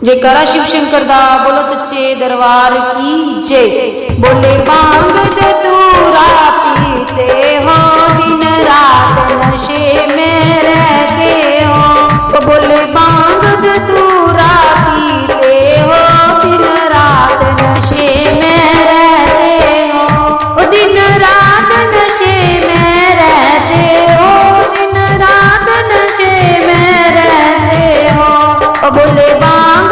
जयकारा शिव शंकर दा, बोलो सच्चे दरबार की जय। बोले भांग धतूरा पीते हो, दिन रात नशे में रहते हो। तो बोले भांग धतूरा पीते हो, दिन रात नशे में रहते हो। दिन रात नशे में रहते हो, दिन रात नशे में रहते हो। बोले भांग